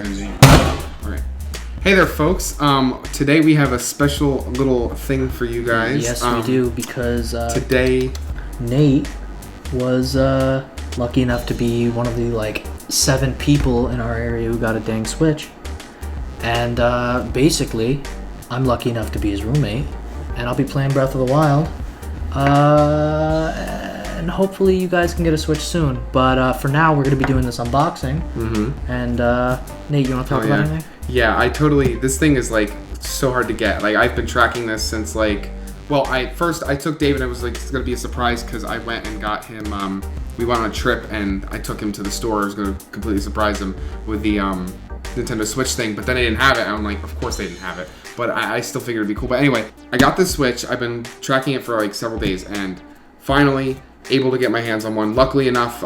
Alright. Hey there, folks. Today we have a special little thing for you guys. Yes, we do, because today Nate was lucky enough to be one of the 7 people in our area who got a dang Switch. And basically, I'm lucky enough to be his roommate, and I'll be playing Breath of the Wild. And hopefully you guys can get a Switch soon. But for now, we're going to be doing this unboxing. Mm-hmm. And Nate, you want to talk about anything? Yeah, this thing is so hard to get. I've been tracking this since I took David, and it was it's going to be a surprise because I went and got him, we went on a trip and I took him to the store. I was going to completely surprise him with the Nintendo Switch thing, but then they didn't have it. And I'm like, of course they didn't have it. But I still figured it'd be cool. But anyway, I got this Switch. I've been tracking it for several days and finally able to get my hands on one. Luckily enough,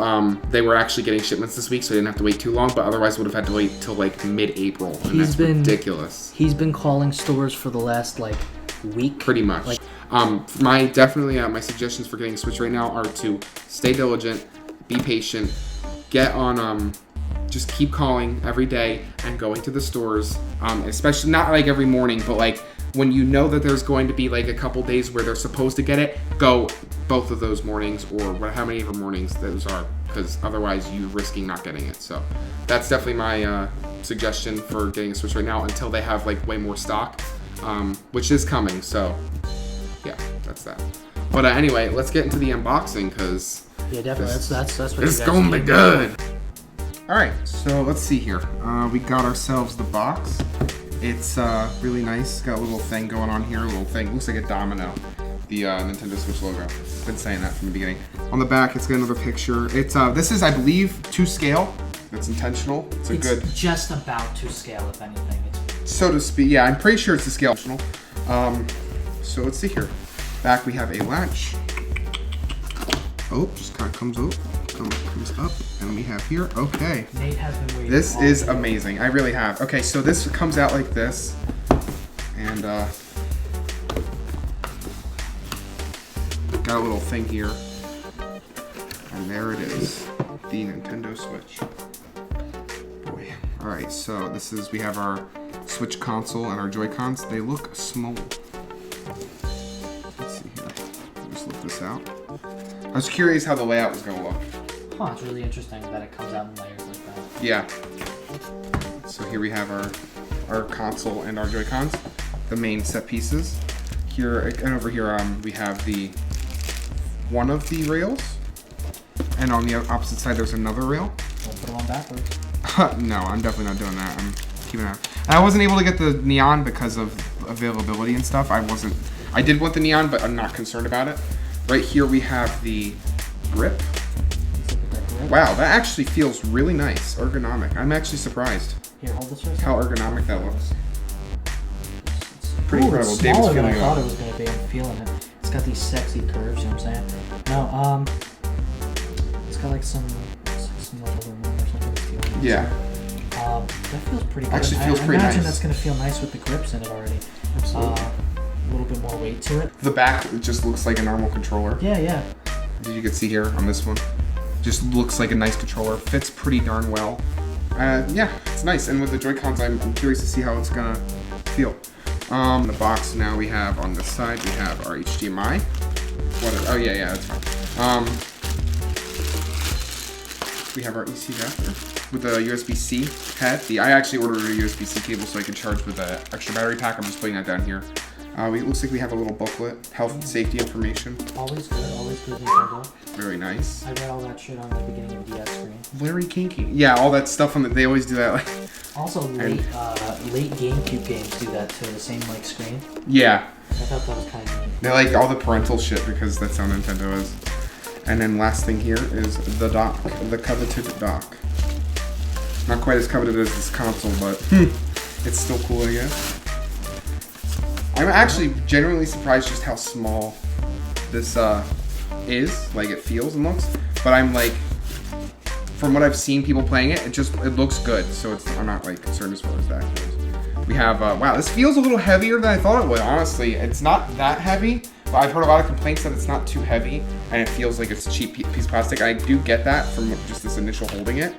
they were actually getting shipments this week, so I didn't have to wait too long, but otherwise would have had to wait till mid-April, and that's ridiculous. He's been calling stores for the last week. Pretty much. My suggestions for getting a Switch right now are to stay diligent, be patient, get on, just keep calling every day and going to the stores, especially not every morning, but when you know that there's going to be a couple days where they're supposed to get it, go both of those mornings or how many ever mornings those are, because otherwise you're risking not getting it. So that's definitely my suggestion for getting a Switch right now until they have way more stock, which is coming. So yeah, that's that. But anyway, let's get into the unboxing because yeah, definitely that's what it's going to be good. All right, so let's see here. We got ourselves the box. It's really nice. Got a little thing going on here. A little thing. Looks like a domino. The Nintendo Switch logo. Been saying that from the beginning. On the back, it's got another picture. It's this is, I believe, to scale. It's intentional. It's just about to scale, if anything. So to speak. Yeah, I'm pretty sure it's to scale. So let's see here. Back we have a latch. Oh, just kind of comes up, and we have here. Okay. Nate has been waiting. This is amazing. I really have. Okay, so this comes out like this, and got a little thing here, and there it is, the Nintendo Switch. Boy. All right, so we have our Switch console and our Joy-Cons. They look small. Let's see here. Just look this out. I was curious how the layout was gonna look. Huh, it's really interesting that it comes out in layers like that. Yeah. So here we have our console and our Joy-Cons, the main set pieces. Here and over here, we have one of the rails, and on the opposite side there's another rail. Don't put them on backwards. No, I'm definitely not doing that. I'm keeping it out. I wasn't able to get the neon because of availability and stuff. I did want the neon, but I'm not concerned about it. Right here we have the grip. Wow, that actually feels really nice, ergonomic. I'm actually surprised. Here, hold this for a second. How ergonomic that looks. Pretty incredible. It's smaller than I thought it was going to be. I'm feeling it. It's got these sexy curves, you know what I'm saying? No, it's got some leather room or something. Yeah. That feels pretty good. Actually feels pretty nice. I imagine that's going to feel nice with the grips in it already. Absolutely. A little bit more weight to it. The back just looks like a normal controller. Yeah. As you can see here on this one. Just looks like a nice controller. Fits pretty darn well. Yeah, it's nice. And with the Joy-Cons, I'm curious to see how it's gonna feel. In the box now we have on this side, we have our HDMI. Oh yeah, that's fine. We have our EC adapter with a USB-C head. I actually ordered a USB-C cable so I can charge with an extra battery pack. I'm just putting that down here. It looks like we have a little booklet, health and safety information. Always good Nintendo. Very nice. I read all that shit on the beginning of the DS screen. Very kinky. Yeah, all that stuff on they always do that. Also, late GameCube games do that too, the same screen. Yeah. I thought that was kind of neat. They like all the parental shit because that's how Nintendo is. And then last thing here is the dock, the coveted dock. Not quite as coveted as this console, but it's still cool, I guess. I'm actually genuinely surprised just how small this is, it feels and looks. But I'm from what I've seen people playing it, it looks good. So I'm not concerned as far as that goes. We have wow, this feels a little heavier than I thought it would. Honestly, it's not that heavy, but I've heard a lot of complaints that it's not too heavy and it feels like it's a cheap piece of plastic. I do get that from just this initial holding it,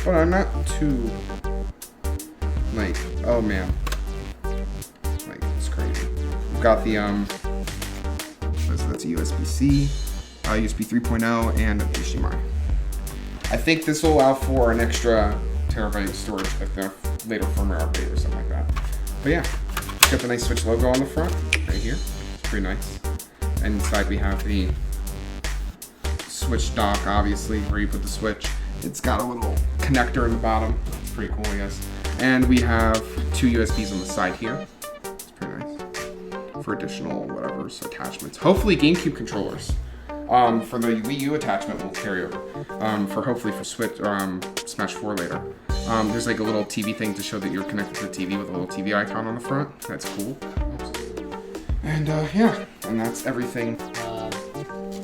but I'm not too Like, oh man. Like, it's crazy. We've got the, that's a USB-C, USB 3.0, and a HDMI. I think this will allow for an extra terabyte of storage if the later firmware update or something like that. But yeah, got the nice Switch logo on the front, right here. It's pretty nice. And inside we have the Switch dock, obviously, where you put the Switch. It's got a little connector in the bottom. It's pretty cool, I guess. And we have 2 USBs on the side here. It's pretty nice. For additional whatever's attachments. Hopefully GameCube controllers. For the Wii U attachment will carry over. For hopefully for Switch Smash 4 later. There's like a little TV thing to show that you're connected to the TV with a little TV icon on the front. That's cool. And yeah, and that's everything.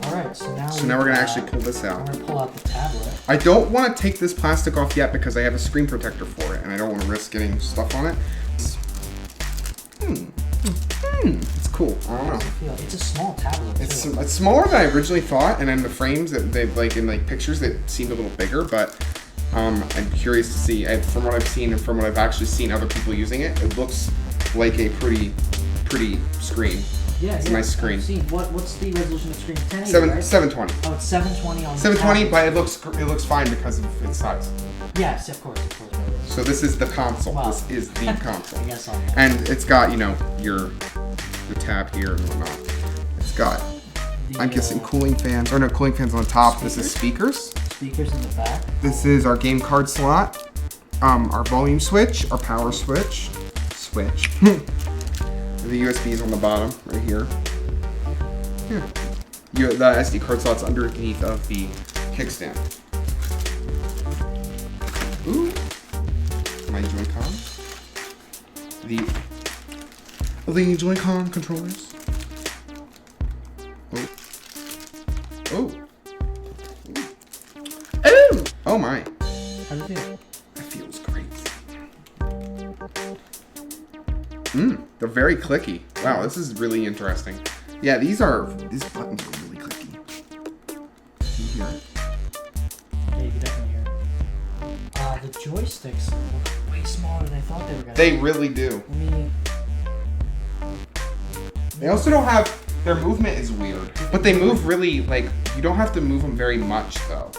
Alright, so now we're gonna actually pull this out. I'm gonna pull out the tablet. I don't want to take this plastic off yet because I have a screen protector for it, and I don't want to risk getting stuff on it. It's cool. I don't know. It's a small tablet. It's smaller than I originally thought, and in the frames that they like in like pictures that seemed a little bigger, but I'm curious to see. From what I've seen and from what I've actually seen other people using it, it looks like a pretty screen. Yeah, it's a nice screen. What's the resolution of the screen? 1080, right? 720. Oh, it's 720 on 720, the but it looks fine because of its size. Yes, of course. So this is the console. Wow. This is the console. I guess and it's got, you know, your tab here and whatnot. It's got, I'm guessing cooling fans, or no, cooling fans on top. Speakers. This is speakers. Speakers in the back. This is our game card slot, our volume switch, our power switch. The USB is on the bottom, right here. Yeah. The SD card slot's underneath of the kickstand. Ooh. My Joy-Con. The Joy-Con controllers. Oh. Oh my. How do you feel? That feels great. They're very clicky. Wow, this is really interesting. Yeah, these buttons are really clicky. Can you hear it? Yeah, you can definitely hear it. The joysticks look way smaller than I thought they were gonna be. They really do. They also don't have, their movement is weird. But they move really, like, you don't have to move them very much though.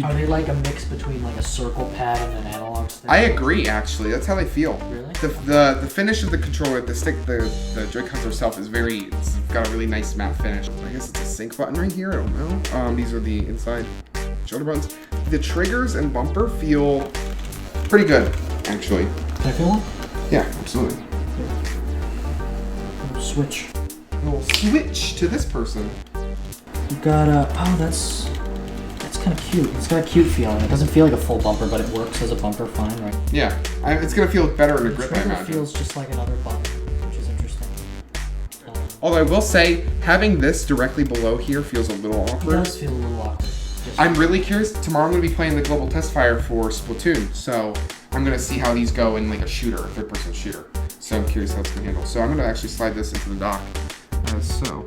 Are they like a mix between like a circle pad and an analog stick? I agree, actually. That's how they feel. Really? The finish of the controller, the stick, the Joy-Cons themselves is it's got a really nice matte finish. I guess it's a sync button right here. I don't know. These are the inside shoulder buttons. The triggers and bumper feel pretty good, actually. Can I feel one? Yeah, absolutely. Switch. We'll switch to this person. You got that's kind of cute. It's got a cute feeling. It doesn't feel like a full bumper, but it works as a bumper fine, right? Yeah, it's gonna feel better in a grip, I imagine. imagine. It feels just like another button, which is interesting. Although I will say, having this directly below here feels a little awkward. It does feel a little awkward. I'm really curious. Tomorrow I'm gonna be playing the Global Test Fire for Splatoon, so I'm gonna see how these go in like a shooter, a third-person shooter. So I'm curious how it's gonna handle. So I'm gonna actually slide this into the dock. So.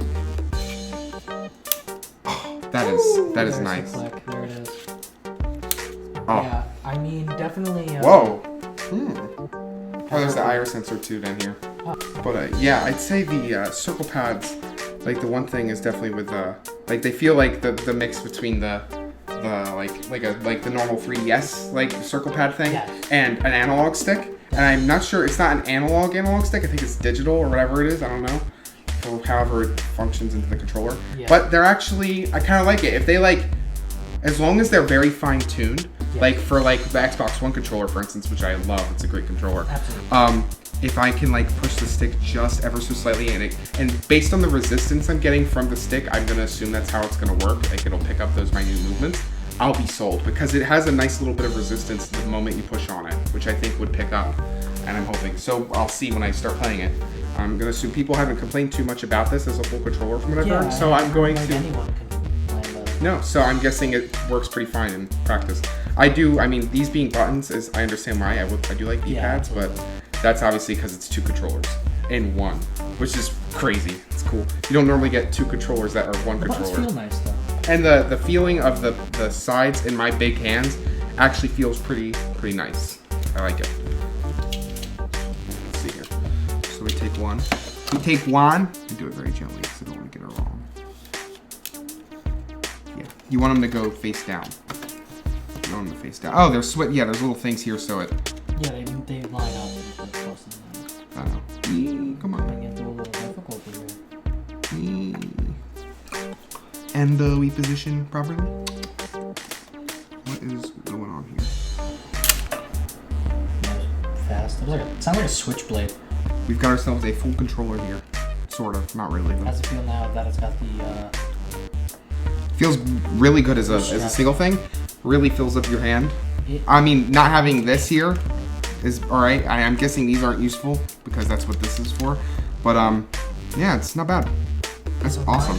Oh, that is nice. There it is. Oh. Yeah, I mean, definitely. Whoa. Oh, there's the IR sensor too down here. But yeah, I'd say the circle pads, like the one thing is definitely with like they feel like the mix between the like the normal 3DS like circle pad thing and an analog stick. And I'm not sure, it's not an analog stick. I think it's digital or whatever it is. I don't know. For however it functions into the controller. Yeah. But they're actually, I kind of like it. If they like, as long as they're very fine tuned, like for like the Xbox One controller, for instance, which I love, it's a great controller. Absolutely. If I can like push the stick just ever so slightly and based on the resistance I'm getting from the stick, I'm gonna assume that's how it's gonna work. Like it'll pick up those minute movements. I'll be sold because it has a nice little bit of resistance the moment you push on it, which I think would pick up. And I'm hoping. So I'll see when I start playing it. I'm gonna assume people haven't complained too much about this as a full controller from what I've heard. So I'm going to. Anyone can complain about it. No, so I'm guessing it works pretty fine in practice. I mean, these being buttons, is I understand why. I do like D-pads, but that's obviously because it's 2 controllers in one, which is crazy. It's cool. You don't normally get 2 controllers that are one controller. Buttons feel nice though. And the feeling of the sides in my big hands actually feels pretty nice. I like it. we take one. We take one. We do it very gently because I don't want to get it wrong. Yeah, you want them to go face down. You want them to face down. Oh, there's yeah, there's little things here, so it. Yeah, they line up close to them. Come on. I get through a little difficulty here. And we position properly. What is going on here? Fast. It sounds like a switchblade. We've got ourselves a full controller here. Sort of, not really. But How's it feel now that it's got the... feels really good as a single thing. Really fills up your hand. I mean, not having this here is alright. I'm guessing these aren't useful because that's what this is for. But yeah, it's not bad. That's awesome.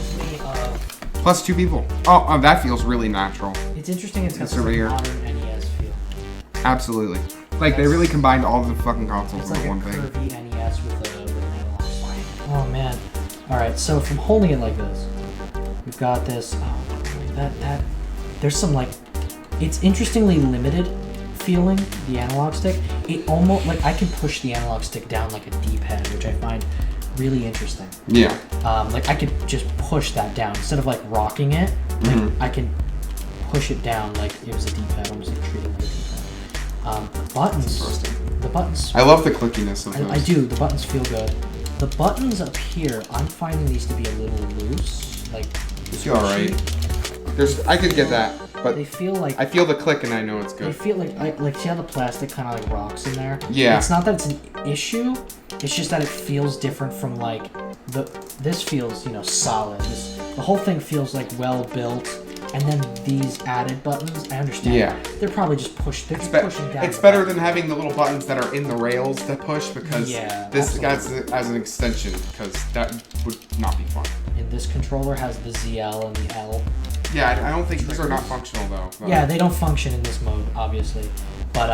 Plus 2 people. Oh, that feels really natural. It's interesting. It's got It's this over here. modern NES feel. Absolutely. Like they really combined all the fucking consoles It's into like one a thing. curvy NES with an analog stick. Oh man. All right. So from holding it like this, we've got this. Oh, that there's some like. It's interestingly limited feeling, the analog stick. It almost like I can push the analog stick down like a D-pad, which I find really interesting. Yeah. Like I could just push that down instead of like rocking it. Like, I can push it down like it was a D-pad, almost like treating it like a D-pad. The buttons. I love the clickiness of those. I do. The buttons feel good. The buttons up here, I'm finding these to be a little loose. Like They feel alright. I could get that, but they feel like I feel the click and I know it's they good. feel like see how the plastic kind of like rocks in there. Yeah. It's not that it's an issue. It's just that it feels different from like this feels solid. The whole thing feels like well built. And then these added buttons, I understand. Yeah. They're probably just pushing down. It's better than having the little buttons that are in the rails that push because this absolutely. as an extension because that would not be fun. And this controller has the ZL and the L. Yeah, I don't think these are not functional though. Yeah, they don't function in this mode, obviously. But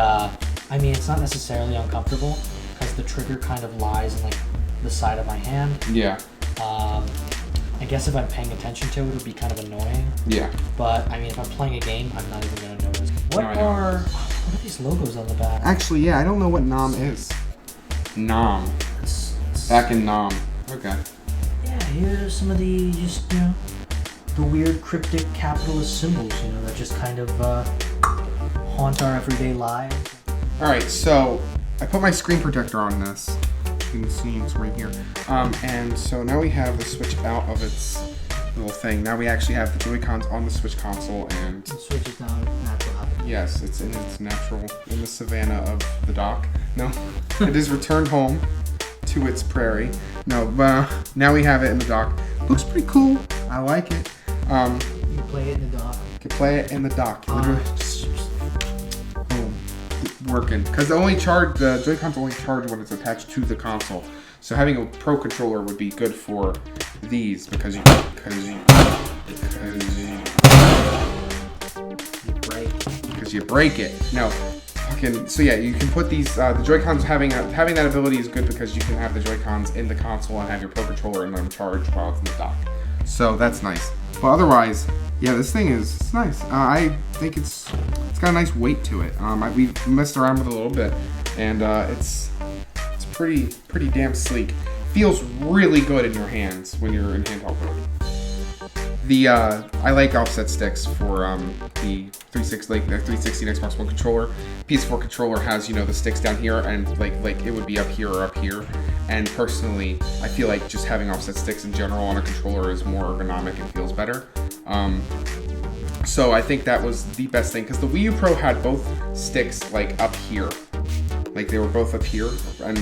I mean, it's not necessarily uncomfortable because the trigger kind of lies in like the side of my hand. Yeah. I guess if I'm paying attention to it, it would be kind of annoying. Yeah. But I mean, if I'm playing a game, I'm not even gonna notice. What are these logos on the back? Actually, yeah, I don't know what Nom is. Nom. Back in Nom. Okay. Yeah, here's some of the the weird cryptic capitalist symbols, that just kind of haunt our everyday lives. All right, so I put my screen protector on this. You can see it's right here. And so now we have the Switch out of its little thing. Now we actually have the Joy-Cons on the Switch console, and The Switch is now natural habitat. yes, it's in its natural, in the savannah of the dock. No, it is returned home to its prairie. No, now we have it in the dock. Looks pretty cool. I like it. You can play it in the dock. You can play it in the dock. Literally, just boom, working. Because the Joy-Cons only charge when it's attached to the console. So having a Pro controller would be good for these because you break it. No, so yeah, you can put these. The Joy-Cons having that ability is good because you can have the Joy-Cons in the console and have your Pro controller and let them charge while it's in the dock. So that's nice. But otherwise, yeah, this thing it's nice. I think it's got a nice weight to it. We've messed around with it a little bit, and it's pretty damn sleek. Feels really good in your hands when you're in handheld mode. I like offset sticks for the 360 and Xbox One controller. PS4 controller has the sticks down here and like it would be up here or up here. And personally, I feel like just having offset sticks in general on a controller is more ergonomic and feels better. So I think that was the best thing because the Wii U Pro had both sticks like up here, like they were both up here, and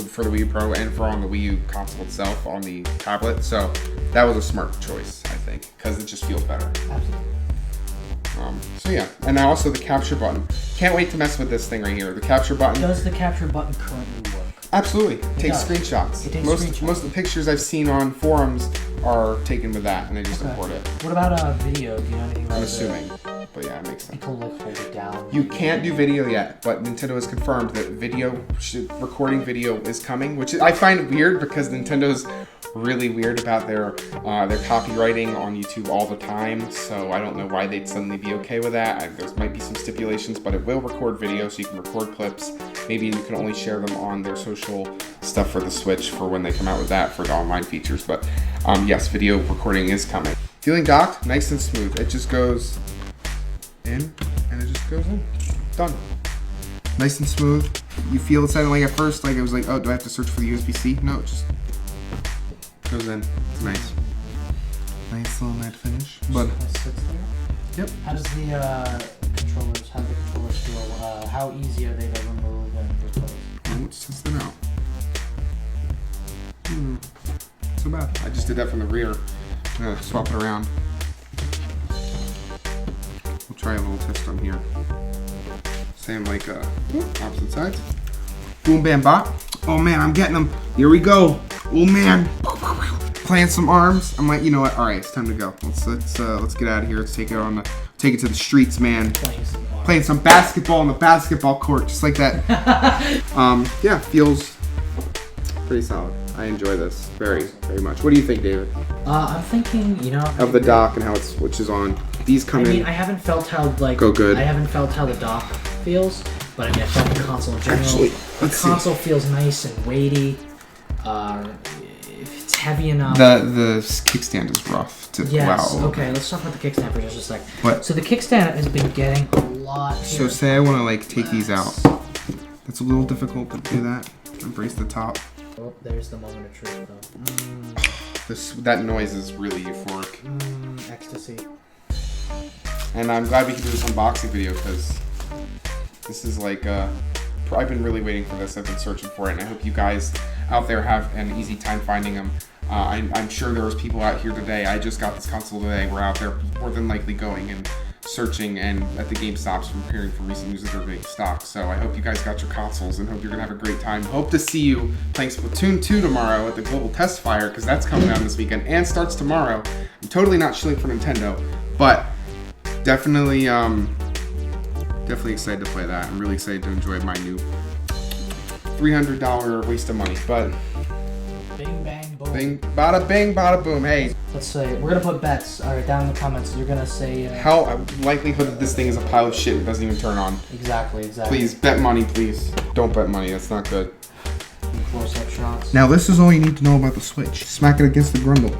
for the Wii U Pro and for on the Wii U console itself on the tablet. So that was a smart choice, I think, because it just feels better. Absolutely. So yeah, and now also the capture button. Can't wait to mess with this thing right here. The capture button. Does the capture button currently work? Absolutely. It takes does. screenshots. It takes Most screenshots. of the pictures I've seen on forums are taken with that, and they just Okay. import it. What about video? Do you know anything about I'm the- assuming, but yeah, it makes sense. People like hold it down. You can't do video yet, but Nintendo has confirmed that recording video is coming, which I find weird because Nintendo's really weird about their copywriting on YouTube all the time. So I don't know why they'd suddenly be okay with that. There might be some stipulations, but it will record video, so you can record clips. Maybe you can only share them on their social stuff for the Switch for when they come out with that for the online features. But yes, video recording is coming. Feeling docked, nice and smooth. It just goes in and it just goes in. Done. Nice and smooth. You feel it sounded like at first, like it was like, oh, do I have to search for the USB-C? No, it just goes in. It's nice. Nice little matte finish. But It sits there. yep. How does the controllers feel? How easy are they to remove and replace? Let's test them out. So bad. I just did that from the rear. I'm gonna swap it around. We'll try a little test on here. Same like opposite sides. Boom, bam, bop. Oh man, I'm getting them. Here we go. Oh man. Playing some arms. I'm like, you know what? All right, it's time to go. Let's get out of here. Let's take it to the streets, man. Playing some basketball on the basketball court, just like that. Yeah, feels pretty solid. I enjoy this very, very much. What do you think, David? I'm thinking, Of the dock and how it switches on. These come I mean, in. I haven't felt how Go good. I haven't felt how the dock feels, but I mean, I felt the console in general. Actually, the let's see. console feels nice and weighty. If it's heavy enough. The kickstand is rough to Yes. wow. Okay. Let's talk about the kickstand for just a sec. What? So the kickstand has been getting a lot. So Here. say I want to like take these out. It's a little difficult to do that. Embrace the top. Oh, there's the moment of truth, though. That noise is really euphoric. Ecstasy. And I'm glad we can do this unboxing video because this is like, I've been really waiting for this. I've been searching for it, and I hope you guys out there have an easy time finding them. I'm sure there was people out here today. I just got this console today. We're out there more than likely going and searching and at the GameStops preparing for recent news that they're getting stock. So I hope you guys got your consoles and hope you're gonna have a great time. Hope to see you playing Splatoon 2 tomorrow at the Global Test Fire because that's coming out this weekend and starts tomorrow. I'm totally not shilling for Nintendo, but definitely excited to play that. I'm really excited to enjoy my new $300 waste of money. But Bing bang boom. bing, bada bing, bada boom. Hey, Let's say we're gonna put bets. All right, down in the comments. You're gonna say how likelihood that this thing is a pile of shit and doesn't even turn on? exactly. Please bet money, please. Don't bet money. That's not good. Close-up shots. Now this is all you need to know about the Switch. Smack it against the grundle.